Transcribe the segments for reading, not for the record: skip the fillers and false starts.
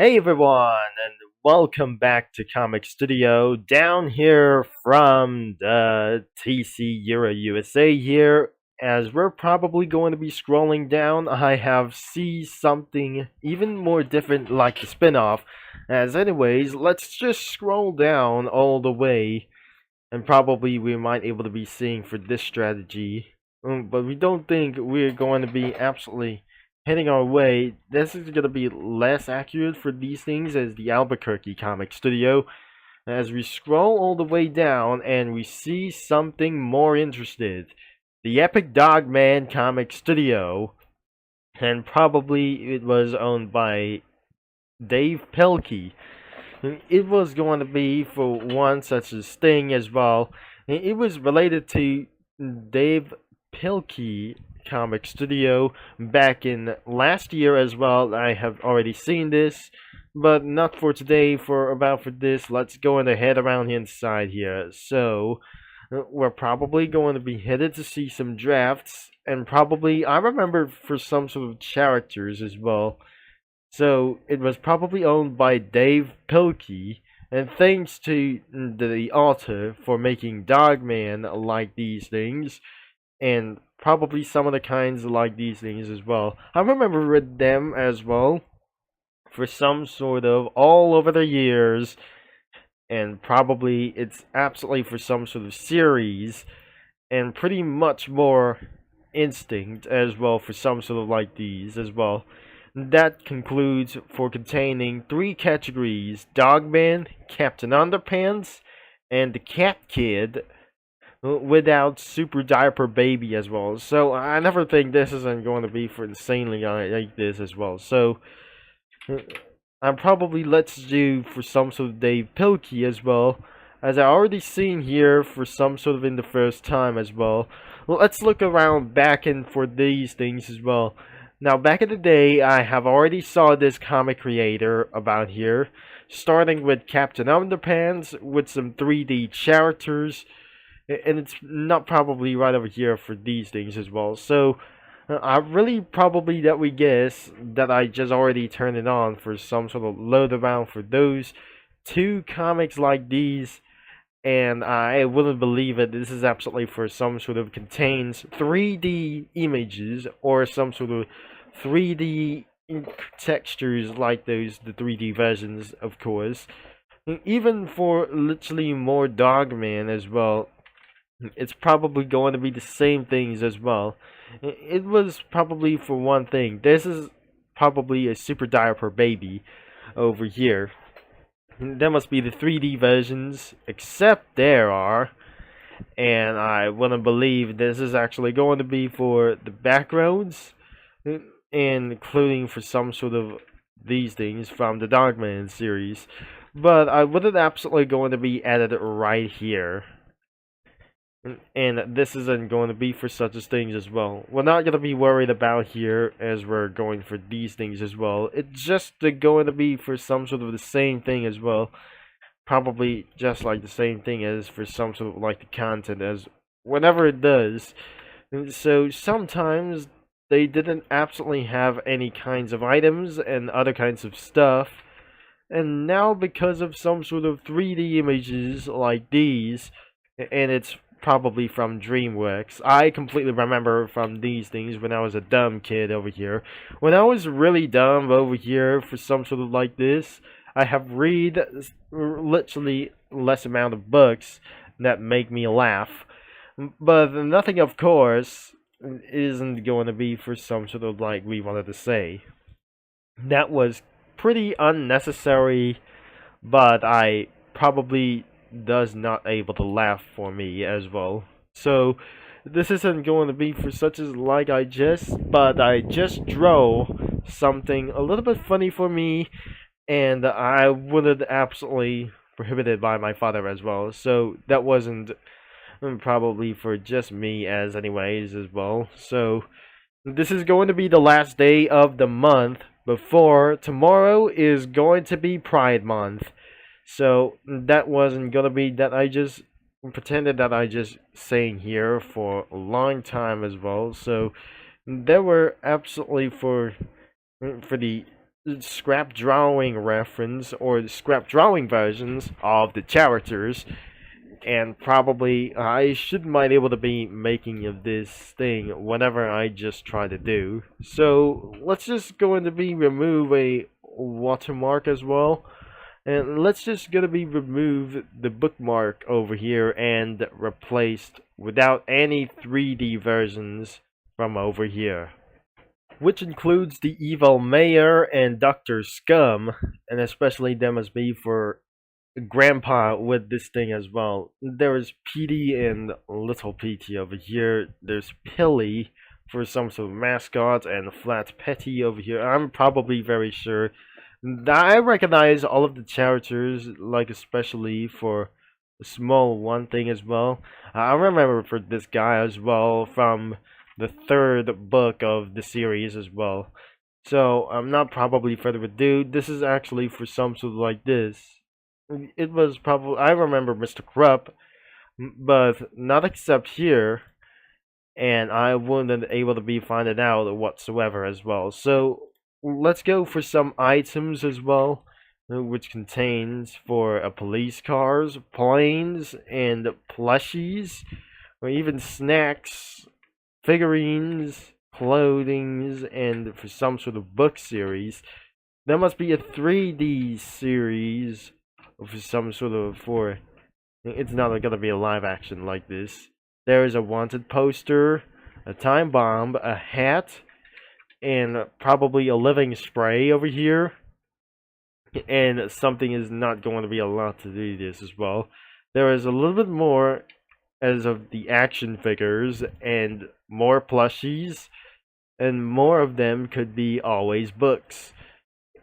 Hey everyone, and welcome back to Comic Studio. Down here from the TC Euro USA here, as we're probably going to be scrolling down, I have see something even more different like the spin-off. As anyways, let's just scroll down all the way, and probably we might able to be seeing for this strategy. But we don't think we're going to be absolutely heading our way. This is going to be less accurate for these things as the Albuquerque Comic Studio. As we scroll all the way down and we see something more interested. The Epic Dogman Comic Studio. And probably it was owned by Dave Pelkey. It was going to be for one such as Sting as well. It was related to Dave Pilkey Comic Studio back in last year as well. I have already seen this, but not for today. For this, let's go and head around inside here. So we're probably going to be headed to see some drafts, and probably I remember for some sort of characters as well. So it was probably owned by Dave Pilkey, and thanks to the author for making Dogman like these things, and probably some of the kinds like these things as well. I remember read them as well for some sort of all over the years, and probably it's absolutely for some sort of series, and pretty much more instinct as well for some sort of like these as well. That concludes for containing three categories: Dogman, Captain Underpants, and the Cat Kid, without Super Diaper Baby as well. So I never think this isn't going to be for insanely like this as well. So I'm probably let's do for some sort of Dave Pilkey as well, as I already seen here for some sort of in the first time as well. Well, let's look around back and for these things as well. Now, back in the day, I have already saw this comic creator about here, starting with Captain Underpants with some 3D characters, and it's not probably right over here for these things as well. So, I really probably that we guess that I just already turned it on for some sort of load around for those two comics like these, and I wouldn't believe it. This is absolutely for some sort of contains 3D images or some sort of 3D textures like those, the 3D versions, of course. Even for literally more Dogman as well, it's probably going to be the same things as well. It was probably for one thing. This is probably a Super Diaper Baby over here. There must be the 3D versions, except there are. And I wouldn't believe this is actually going to be for the backgrounds, including for some sort of these things from the Dogman series. But I wouldn't absolutely going to be added right here. And this isn't going to be for such as things as well. We're not going to be worried about here as we're going for these things as well. It's just going to be for some sort of the same thing as well. Probably just like the same thing as for some sort of like the content as whenever it does. And so sometimes they didn't absolutely have any kinds of items and other kinds of stuff. And now because of some sort of 3D images like these, and it's probably from DreamWorks. I completely remember from these things when I was a dumb kid over here. When I was really dumb over here for some sort of like this, I have read literally less amount of books that make me laugh. But nothing, of course, isn't going to be for some sort of like we wanted to say. That was pretty unnecessary, but I probably does not able to laugh for me as well. So this isn't going to be for such as like but I just draw something a little bit funny for me, and I wouldn't absolutely prohibited by my father as well. So that wasn't probably for just me as anyways as well. So this is going to be the last day of the month before tomorrow is going to be Pride Month. So that wasn't gonna be that I just pretended that I just saying here for a long time as well. So there were absolutely for the scrap drawing reference or scrap drawing versions of the characters, and probably I should might able to be making of this thing whatever I just try to do. So let's just going to be remove a watermark as well. And let's just gonna be remove the bookmark over here and replaced without any 3D versions from over here. Which includes the evil mayor and Dr. Scum, and especially them as me for Grandpa with this thing as well. There is Petey and Little Petey over here. There's Pilly for some sort of mascot, and Flat Petty over here. I'm probably very sure. I recognize all of the characters, like especially for a small one thing as well. I remember for this guy as well from the third book of the series as well. So I'm not probably further ado. This is actually for some sort of like this. It was probably I remember Mr. Krupp, but not except here, and I wasn't able to be finding out whatsoever as well. So let's go for some items as well, which contains for police cars, planes, and plushies, or even snacks, figurines, clothings, and for some sort of book series. There must be a 3D series for some sort of for. It's not gonna be a live action like this. There is a wanted poster, a time bomb, a hat, and probably a living spray over here. And something is not going to be allowed to do this as well. There is a little bit more as of the action figures and more plushies, and more of them could be always books.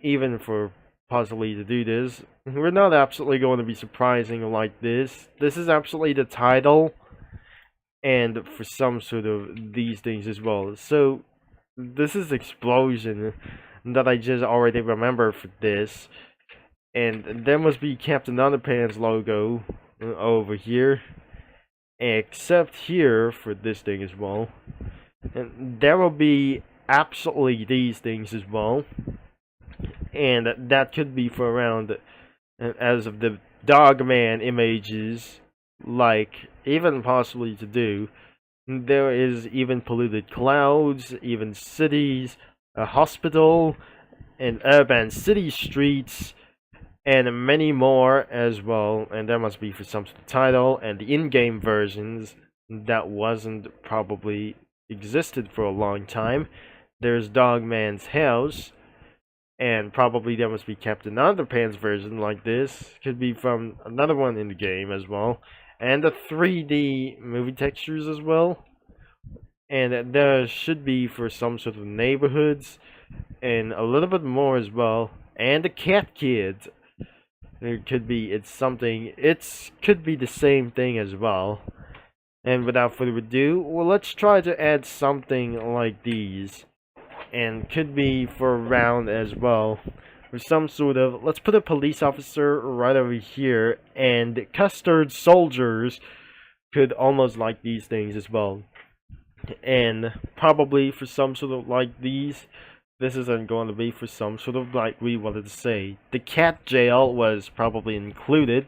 Even for possibly to do this, we're not absolutely going to be surprising like this. This is absolutely the title, and for some sort of these things as well. So this is explosion that I just already remember for this, and there must be Captain Underpants logo over here, except here for this thing as well, and there will be absolutely these things as well, and that could be for around as of the Dogman images, like even possibly to do. There is even polluted clouds, even cities, a hospital, and urban city streets, and many more as well. And there must be for some title and the in-game versions that wasn't probably existed for a long time. There's Dogman's house, and probably there must be Captain Underpants version like this. Could be from another one in the game as well. And the 3D movie textures as well. And there should be for some sort of neighborhoods. And a little bit more as well. And the Cat Kids. It could be, it's something, could be the same thing as well. And without further ado, well, let's try to add something like these. And could be for round as well, or some sort of. Let's put a police officer right over here, and custard soldiers could almost like these things as well, and probably for some sort of like these. This isn't going to be for some sort of like we wanted to say. The cat jail was probably included,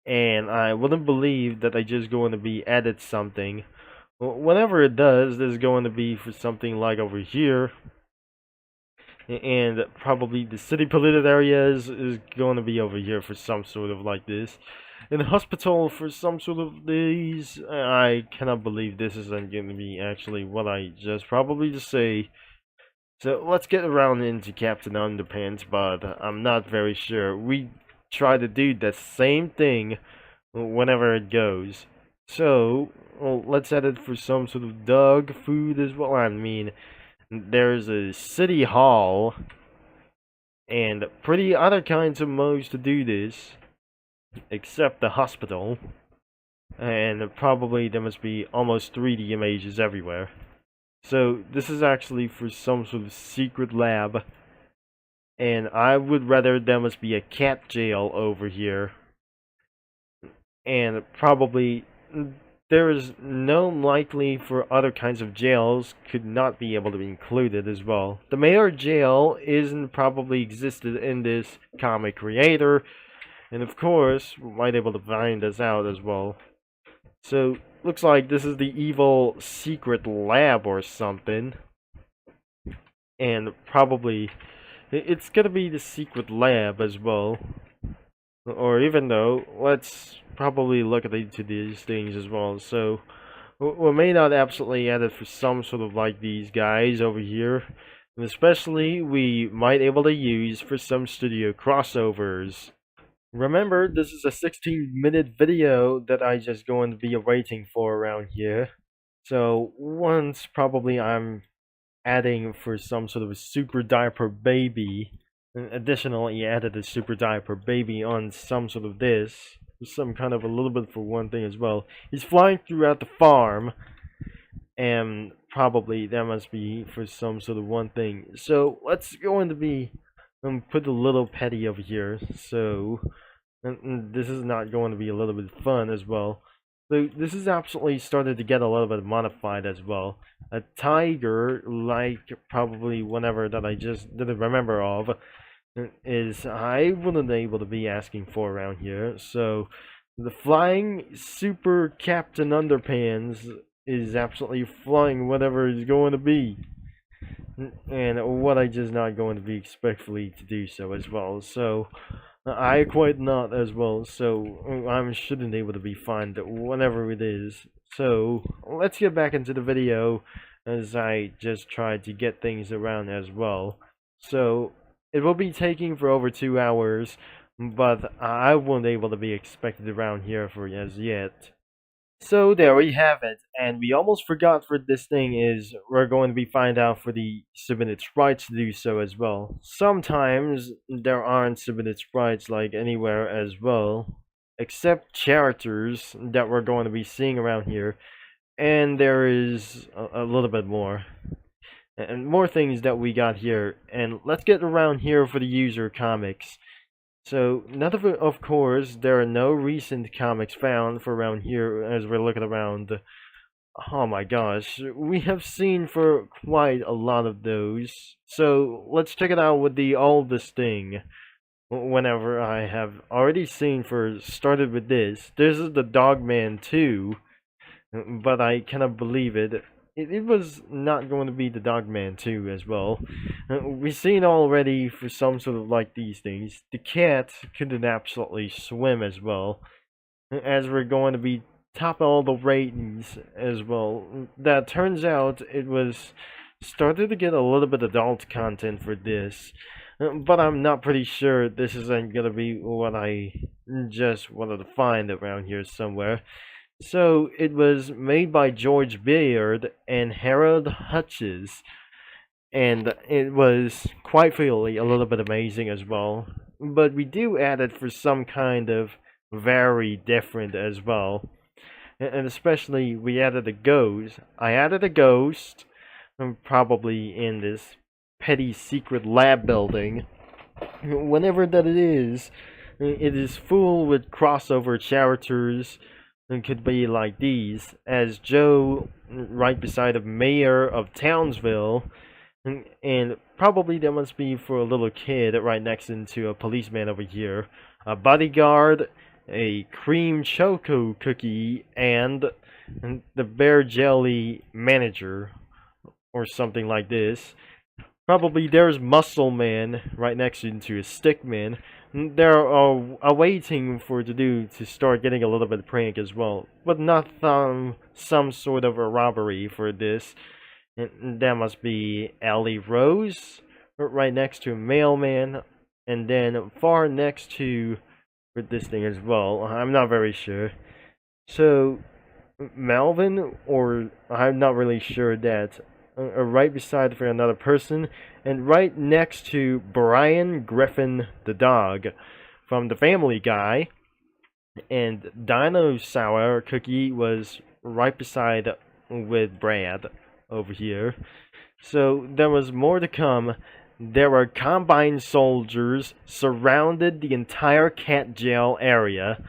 and I wouldn't believe that I just going to be added something. Whenever it does, there's going to be for something like over here, and probably the city polluted areas is going to be over here for some sort of like this. In the hospital for some sort of these, I cannot believe this isn't going to be actually what I just probably just say. So let's get around into Captain Underpants, but I'm not very sure. We try to do the same thing whenever it goes. So, well, let's add it for some sort of dog food as well. I mean, there's a city hall and pretty other kinds of modes to do this, except the hospital. And probably there must be almost 3D images everywhere. So this is actually for some sort of secret lab. And I would rather there must be a cat jail over here. And probably there is no likely for other kinds of jails could not be able to be included as well. The mayor jail isn't probably existed in this comic creator, and of course, we might able to find this out as well. So, looks like this is the evil secret lab or something. And probably, it's gonna be the secret lab as well. Or even though, let's probably look into these things as well. So, we may not absolutely add it for some sort of like these guys over here. And especially, we might able to use for some studio crossovers. Remember, this is a 16-minute video that I just going to be waiting for around here. So once probably I'm adding for some sort of a Super Diaper Baby, and additionally added a Super Diaper Baby on some sort of this, some kind of a little bit for one thing as well. He's flying throughout the farm, and probably that must be for some sort of one thing. So let's go into be put a little petty over here. So and this is not going to be a little bit fun as well. So this is absolutely started to get a little bit modified as well. A tiger, like probably whenever that I just didn't remember of, is I wouldn't able to be asking for around here. So the flying super Captain Underpants is absolutely flying whatever is going to be. And what I just not going to be expectfully to do so as well. So I quite not as well, so I shouldn't able to be fine whenever it is. So let's get back into the video as I just tried to get things around as well. So it will be taking for over 2 hours, but I won't able to be expected around here for as yet. So there we have it, and we almost forgot for this thing is we're going to be find out for the submitted sprites to do so as well. Sometimes there aren't submitted sprites like anywhere as well, except characters that we're going to be seeing around here, and there is a little bit more. And more things that we got here, and let's get around here for the user comics. So, none of course, there are no recent comics found for around here as we're looking around. Oh my gosh, we have seen for quite a lot of those. So, let's check it out with the oldest thing. Whenever I have already seen for started with this. This is the Dogman 2, but I cannot believe it. It was not going to be the Dogman 2 as well. We've seen already for some sort of like these things. The cat couldn't absolutely swim as well. As we're going to be top all the ratings as well. That turns out it was started to get a little bit adult content for this. But I'm not pretty sure this isn't gonna be what I just wanted to find around here somewhere. So it was made by George Beard and Harold Hutches, and it was quite really a little bit amazing as well. But we do add it for some kind of very different as well, and especially we added a ghost. I added a ghost, probably in this petty secret lab building. Whenever that it is full with crossover characters. And could be like these, as Joe right beside the mayor of Townsville, and probably that must be for a little kid right next into a policeman over here, a bodyguard, a cream choco cookie, and the bear jelly manager, or something like this. Probably there's Muscle Man right next into a Stickman. They're awaiting for to do to start getting a little bit of prank as well, but not some sort of a robbery for this. And that must be Ellie Rose right next to Mailman, and then far next to for this thing as well. I'm not very sure. So Melvin, or I'm not really sure that. Right beside for another person, and right next to Brian Griffin the dog from the Family Guy, and Dinosaur Cookie was right beside with Brad over here. So there was more to come. There were combine soldiers surrounded the entire cat jail area.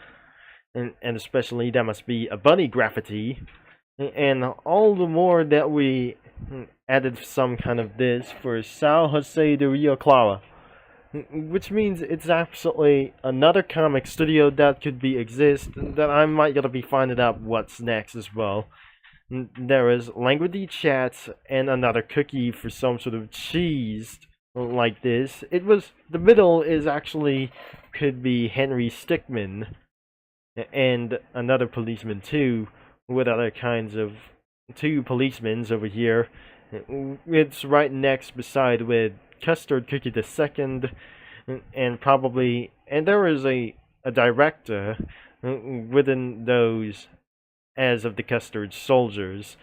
and especially that must be a bunny graffiti, and all the more that we added some kind of this for Sao Jose de Rio Clara, which means it's absolutely another comic studio that could be exist that I might gotta be finding out what's next as well. There is languidly chats and another cookie for some sort of cheese like this. It was the middle is actually could be Henry Stickmin and another policeman too, with other kinds of two policemen over here. It's right next beside with Custard Cookie the Second, and probably and there is a director within those as of the Custard Soldiers.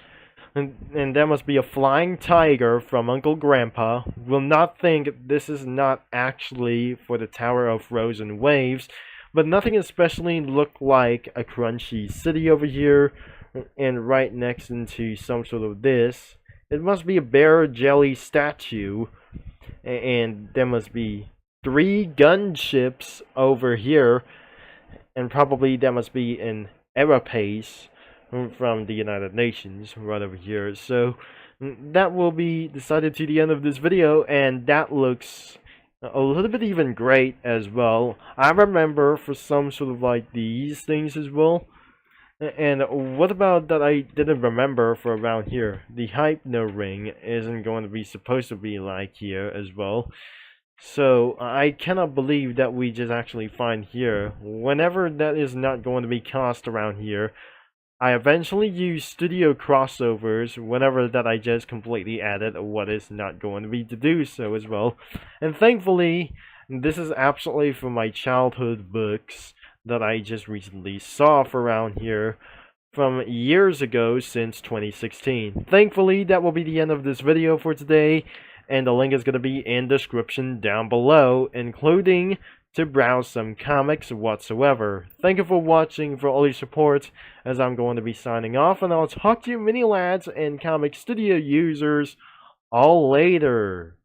And that must be a flying tiger from Uncle Grandpa. Will not think this is not actually for the Tower of Frozen Waves, but nothing especially looked like a crunchy city over here, and right next into some sort of this. It must be a bear jelly statue, and there must be 3 gunships over here, and probably there must be an aeropace from the United Nations right over here. So that will be decided to the end of this video, and that looks a little bit even great as well. I remember for some sort of like these things as well. And what about that I didn't remember for around here? The Hypno Ring isn't going to be supposed to be like here as well. So I cannot believe that we just actually find here. Whenever that is not going to be cast around here, I eventually use studio crossovers whenever that I just completely added what is not going to be to do so as well. And thankfully, this is absolutely from my childhood books that I just recently saw for around here from years ago since 2016. Thankfully, that will be the end of this video for today, and the link is going to be in the description down below, including to browse some comics whatsoever. Thank you for watching, for all your support, as I'm going to be signing off, and I'll talk to you mini lads and comic studio users all later.